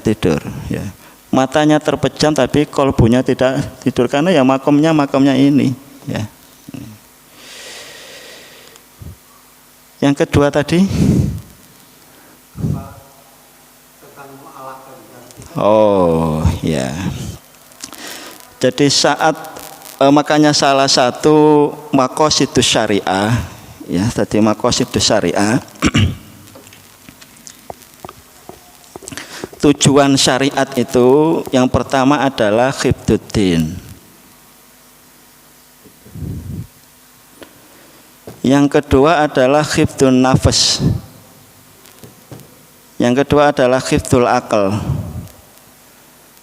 tidur ya. Matanya terpejam tapi kolbunya tidak tidur karena ya makomnya ini ya. Yang kedua tadi? Oh ya. Jadi saat makanya salah satu maqasidus syariah, ya, tadi maqasidus syariah. Tujuan syariat itu yang pertama adalah khifduddin. Yang kedua adalah khifdun nafas. Yang kedua adalah khifdul akal.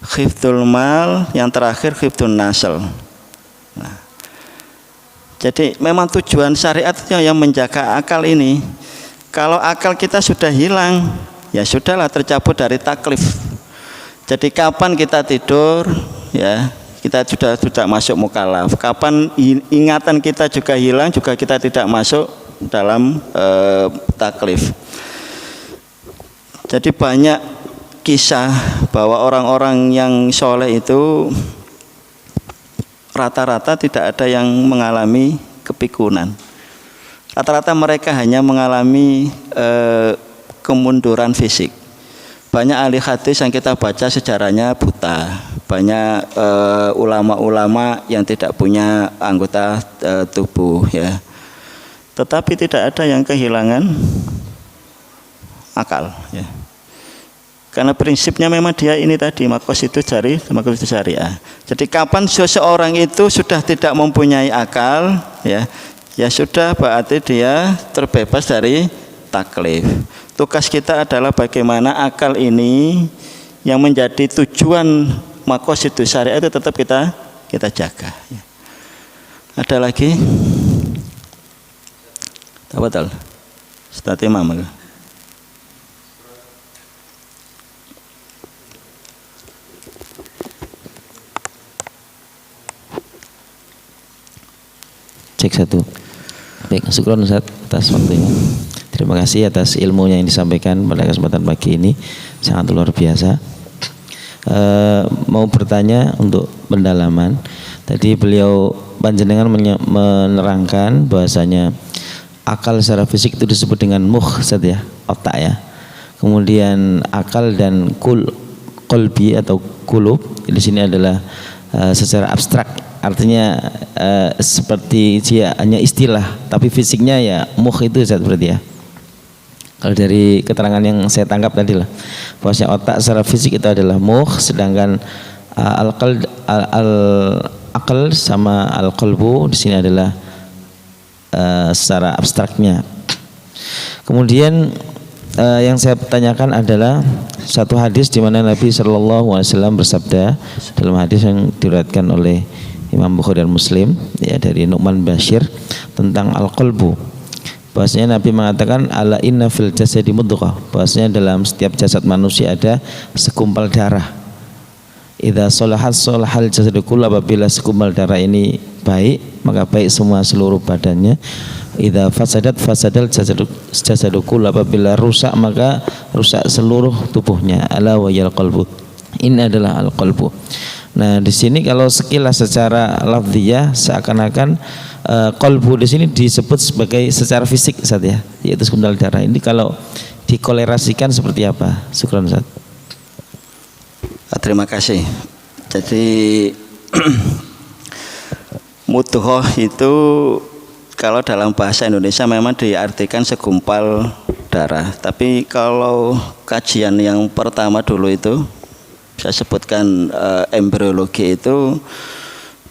Khifdul mal, yang terakhir khifdun nasl. Nah, jadi memang tujuan syariat yang menjaga akal ini. Kalau akal kita sudah hilang, ya sudahlah, tercabut dari taklif. Jadi kapan kita tidur, ya kita sudah masuk mukallaf. Kapan ingatan kita juga hilang, juga kita tidak masuk dalam taklif. Jadi banyak kisah bahwa orang-orang yang soleh itu rata-rata tidak ada yang mengalami kepikunan. Rata-rata mereka hanya mengalami kemunduran fisik. Banyak ahli hadis yang kita baca sejarahnya buta. Banyak ulama-ulama yang tidak punya anggota tubuh, ya. Tetapi tidak ada yang kehilangan akal, ya. Karena prinsipnya memang dia ini tadi maqasidus syariah. Jadi kapan seseorang itu sudah tidak mempunyai akal, ya, ya sudah, berarti dia terbebas dari taklif. Tugas kita adalah bagaimana akal ini yang menjadi tujuan maqasidus syariah itu tetap kita jaga. Ya. Ada lagi? Betul. Ustaz Imam. Cek satu. Baik, syukron Ustaz atas waktunya. Terima kasih atas ilmunya yang disampaikan pada kesempatan pagi ini, sangat luar biasa. Mau bertanya untuk pendalaman. Tadi beliau panjenengan menerangkan bahwasanya akal secara fisik itu disebut dengan mukh, Ustaz, ya, otak, ya. Kemudian akal dan qalbi atau kulub di sini adalah secara abstrak. Artinya seperti dia hanya istilah, tapi fisiknya ya mukh itu, Ustaz, berarti, ya. Kalau dari keterangan yang saya tangkap tadi lah, bahwasanya otak secara fisik itu adalah mukh, sedangkan akal sama al-qalbu di sini adalah secara abstraknya. Kemudian yang saya tanyakan adalah satu hadis di mana Nabi SAW bersabda dalam hadis yang diriwayatkan oleh Imam Bukhari dan Muslim, ya, dari Nu'man Bashir tentang al-qalbu. Bahwasanya Nabi mengatakan ala inna fil jasadi mudghah, bahwasanya dalam setiap jasad manusia ada segumpal darah. Idza shalahat shalahal jasadu kullu, apabila segumpal darah ini baik, maka baik semua seluruh badannya. Idza fasadat fasadal jasadu kullu, apabila rusak maka rusak seluruh tubuhnya. Ala wa yal qalbu, ini adalah al-qalbu. Nah, di sini kalau sekilas secara lafziyah seakan-akan qalbu di sini disebut sebagai secara fisik, Ustaz, ya, yaitu segumpal darah. Ini kalau dikolerasikan seperti apa? Syukran, Ustaz. Terima kasih. Jadi mudghah itu kalau dalam bahasa Indonesia memang diartikan segumpal darah. Tapi kalau kajian yang pertama dulu itu saya sebutkan embriologi itu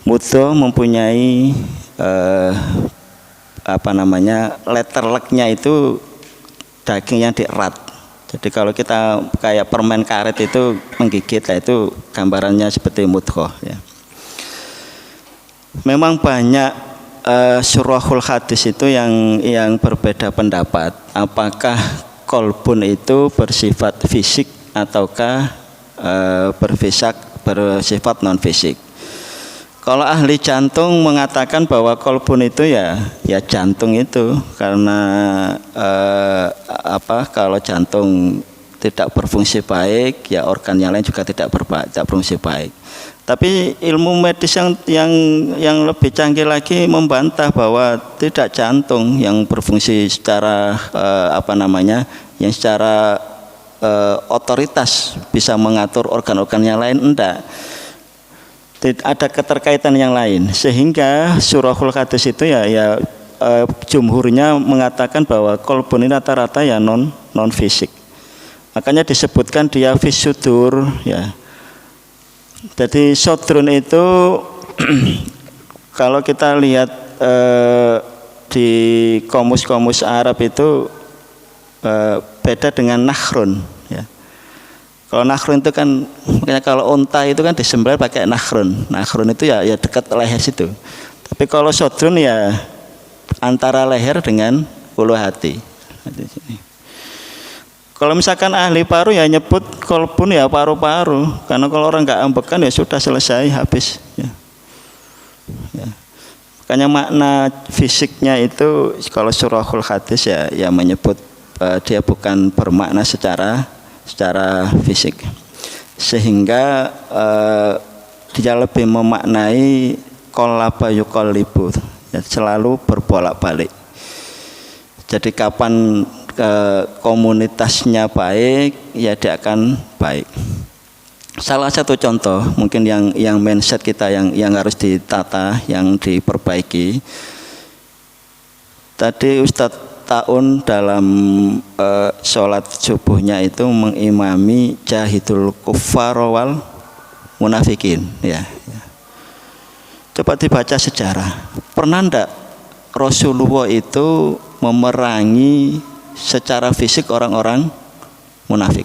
mudghah mempunyai letter luck-nya itu daging yang dierat. Jadi kalau kita kayak permen karet itu menggigit, lah itu gambarannya seperti mudghah, ya. Memang banyak syurahul hadis itu yang berbeda pendapat. Apakah kolbun itu bersifat fisik ataukah bersifat non fisik? Kalau ahli jantung mengatakan bahwa kolbun itu ya jantung itu, karena kalau jantung tidak berfungsi baik, ya organ yang lain juga tidak berfungsi baik. Tapi ilmu medis yang lebih canggih lagi membantah bahwa tidak jantung yang berfungsi secara yang secara otoritas bisa mengatur organ-organ yang lain, enggak. Ada keterkaitan yang lain, sehingga surahul hadis itu jumhurnya mengatakan bahwa kolbun ini rata-rata ya non fisik. Makanya disebutkan dia fisudur ya. Jadi sodrun itu kalau kita lihat di komus-komus Arab itu beda dengan nakhrun ya. Kalau nakhrun itu kan, makanya kalau unta itu kan disembelih pakai nakhrun. Nakhrun itu ya dekat leher situ. Tapi kalau sodrun ya antara leher dengan ulu hati. Kalau misalkan ahli paru ya nyebut kolbun ya paru-paru. Karena kalau orang nggak ambekan ya sudah selesai, habis. Ya. Makanya makna fisiknya itu kalau surahul hadis ya menyebut dia bukan bermakna secara fisik, sehingga dia lebih memaknai qallaba yuqallibu ya, selalu berbolak-balik. Jadi kapan komunitasnya baik ya dia akan baik. Salah satu contoh mungkin yang mindset kita yang harus ditata, yang diperbaiki. Tadi Ustadz Taun dalam sholat subuhnya itu mengimami jahidul kuffar wal munafikin ya. Coba dibaca sejarah. Pernah ndak Rasulullah itu memerangi secara fisik orang-orang munafik?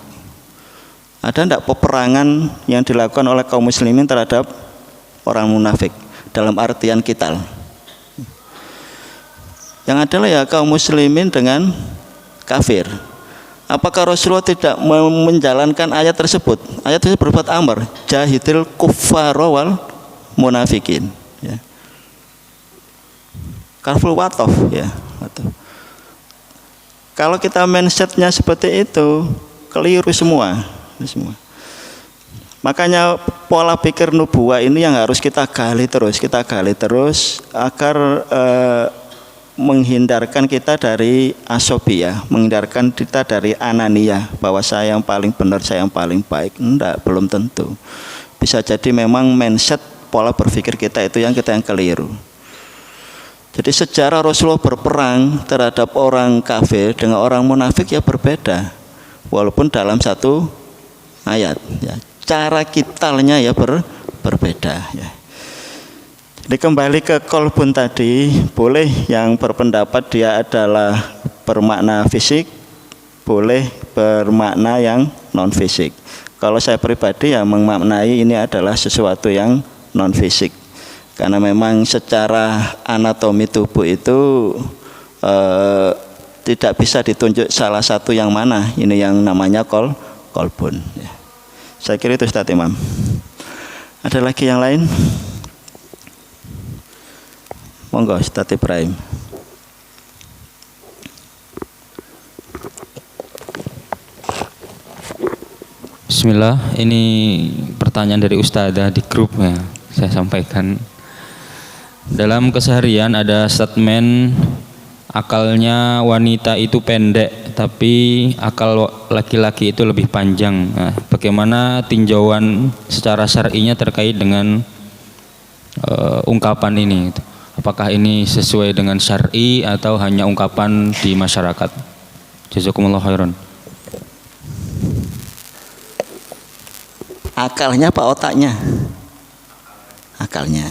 Ada ndak peperangan yang dilakukan oleh kaum muslimin terhadap orang munafik dalam artian qital? Yang adalah ya kaum muslimin dengan kafir. Apakah Rasulullah tidak menjalankan ayat tersebut? Ayat tersebut berbuat amar, jahidil kuffar wal munafikin ya. Karful watof ya. Kalau kita mindsetnya seperti itu, keliru semua. Makanya pola pikir nubuwah ini yang harus kita gali terus agar menghindarkan kita dari asobiyah, menghindarkan kita dari ananiyah, bahwa saya yang paling benar, saya yang paling baik. Enggak, belum tentu. Bisa jadi memang mindset pola berpikir kita itu yang keliru. Jadi sejarah Rasulullah berperang terhadap orang kafir dengan orang munafik ya berbeda, walaupun dalam satu ayat ya. Cara kitalnya ya berbeda ya. Jadi kembali ke kolbun tadi, boleh yang berpendapat dia adalah bermakna fisik, boleh bermakna yang non fisik. Kalau saya pribadi ya memaknai ini adalah sesuatu yang non fisik, karena memang secara anatomi tubuh itu tidak bisa ditunjuk salah satu yang mana. Ini yang namanya kolbun. Ya. Saya kira itu Ustaz Imam. Ada lagi yang lain? Monggo Ustaz Ibrahim. Bismillah, ini pertanyaan dari Ustadzah di grup ya, saya sampaikan. Dalam keseharian ada statement akalnya wanita itu pendek, tapi akal laki-laki itu lebih panjang. Nah, bagaimana tinjauan secara syar'inya terkait dengan ungkapan ini? Apakah ini sesuai dengan syar'i atau hanya ungkapan di masyarakat? Jazakumullah khairan. Akalnya apa otaknya? Akalnya.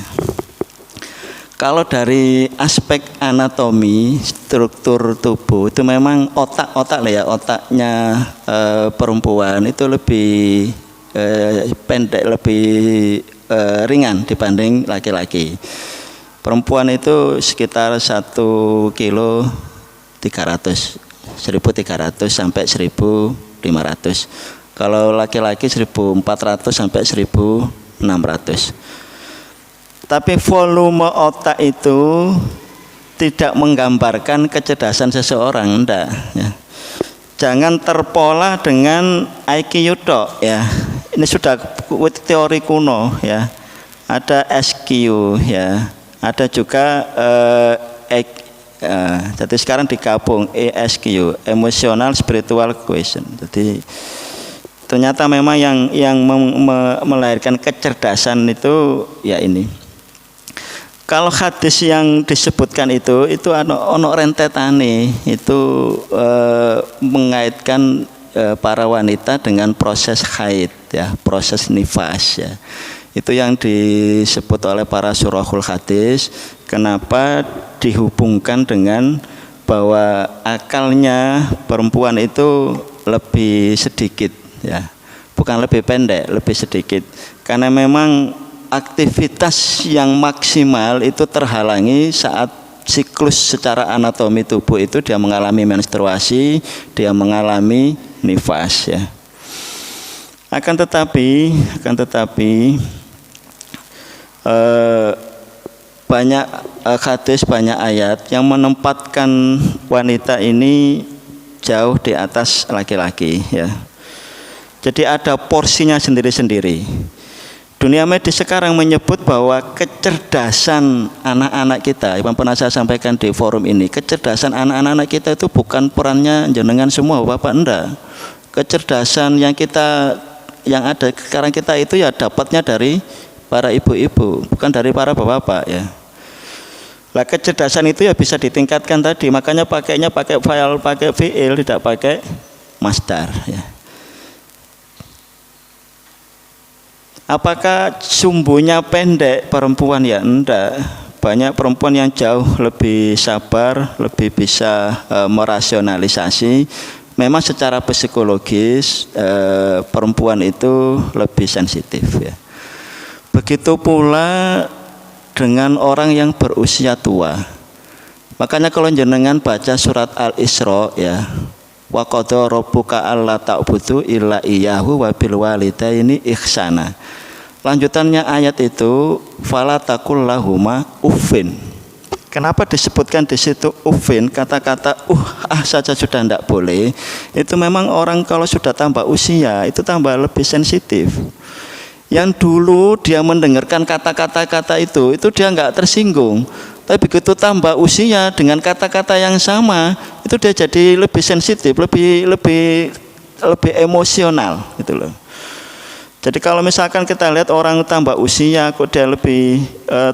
Kalau dari aspek anatomi, struktur tubuh itu memang otak lah ya, otaknya perempuan itu lebih pendek, lebih ringan dibanding laki-laki. Perempuan itu sekitar 1 kilo 300, 1.300 sampai 1.500. Kalau laki-laki 1.400 sampai 1.600. Tapi volume otak itu tidak menggambarkan kecerdasan seseorang, enggak ya. Jangan terpola dengan IQ tok ya. Ini sudah teori kuno ya. ada SQ ya, ada juga jadi sekarang digabung ESQ, emotional spiritual question. Jadi ternyata memang yang melahirkan kecerdasan itu ya ini. Kalau hadis yang disebutkan itu ono rentetane itu mengaitkan para wanita dengan proses haid ya, proses nifas ya. Itu yang disebut oleh para surahul hadis. Kenapa dihubungkan dengan bahwa akalnya perempuan itu lebih sedikit ya, bukan lebih pendek, lebih sedikit. Karena memang aktivitas yang maksimal itu terhalangi saat siklus secara anatomi tubuh itu dia mengalami menstruasi, dia mengalami nifas ya. Akan tetapi banyak hadis, banyak ayat yang menempatkan wanita ini jauh di atas laki-laki ya. Jadi ada porsinya sendiri-sendiri. Dunia medis sekarang menyebut bahwa kecerdasan anak-anak kita, yang pernah saya sampaikan di forum ini, kecerdasan anak-anak kita itu bukan perannya jenengan semua, Bapak, enggak. Kecerdasan yang ada sekarang kita itu ya dapatnya dari para ibu-ibu, bukan dari para bapak-bapak ya. Lah kecerdasan itu ya bisa ditingkatkan tadi, makanya pakainya pakai fa'il, pakai fi'il, tidak pakai masdar ya. Apakah sumbunya pendek perempuan ya? Enggak. Banyak perempuan yang jauh lebih sabar, lebih bisa merasionalisasi. Memang secara psikologis perempuan itu lebih sensitif ya. Begitu pula dengan orang yang berusia tua. Makanya kalau jenengan baca surat Al-Isra ya, wa qadha rabbuka alla ta'budu illa iyyahu wa bil walidaini ihsana. Lanjutannya ayat itu fala taqul lahuma uffin. Kenapa disebutkan di situ uffin, kata-kata saja sudah tidak boleh. Itu memang orang kalau sudah tambah usia itu tambah lebih sensitif. Yang dulu dia mendengarkan kata-kata itu dia nggak tersinggung. Tapi begitu tambah usia dengan kata-kata yang sama, itu dia jadi lebih sensitif, lebih emosional gitu loh. Jadi kalau misalkan kita lihat orang tambah usia kok dia lebih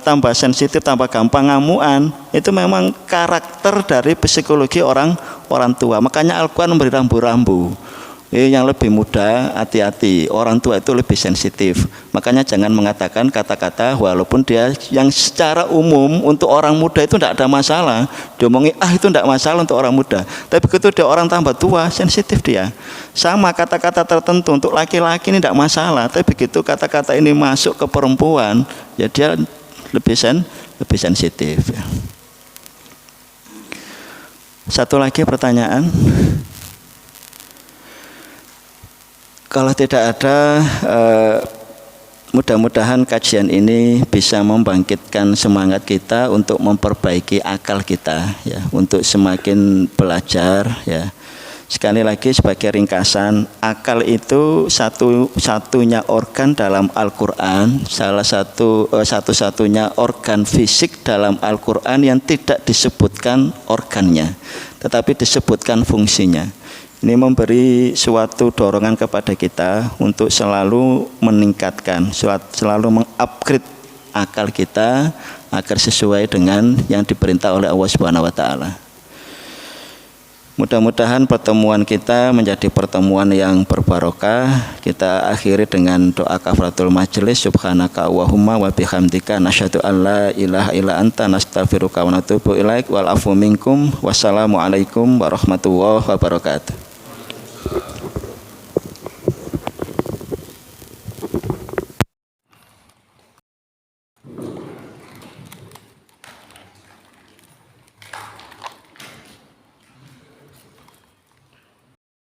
tambah sensitif, tambah gampang ngamuan, itu memang karakter dari psikologi orang tua. Makanya Al-Quran memberi rambu-rambu. Yang lebih muda hati-hati, orang tua itu lebih sensitif. Makanya jangan mengatakan kata-kata walaupun dia yang secara umum untuk orang muda itu tidak ada masalah. Diomongin itu tidak masalah untuk orang muda. Tapi begitu dia orang tambah tua, sensitif dia. Sama kata-kata tertentu untuk laki-laki ini tidak masalah. Tapi begitu kata-kata ini masuk ke perempuan, ya dia lebih sensitif. Ya. Satu lagi pertanyaan. Kalau tidak ada, mudah-mudahan kajian ini bisa membangkitkan semangat kita untuk memperbaiki akal kita, ya, untuk semakin belajar. Ya. Sekali lagi sebagai ringkasan, akal itu satu-satunya organ dalam Al-Quran, satu-satunya organ fisik dalam Al-Quran yang tidak disebutkan organnya, tetapi disebutkan fungsinya. Ini memberi suatu dorongan kepada kita untuk selalu meningkatkan, selalu mengupgrade akal kita agar sesuai dengan yang diperintah oleh Allah Subhanahu wa taala. Mudah-mudahan pertemuan kita menjadi pertemuan yang berbarokah. Kita akhiri dengan doa kafaratul majelis. Subhanaka Allahumma wa bihamdika nasyhadu an la ilaha illa anta nastaghfiruka wa natubu ilaik wal afu minkum. Wassalamualaikum warahmatullahi wabarakatuh.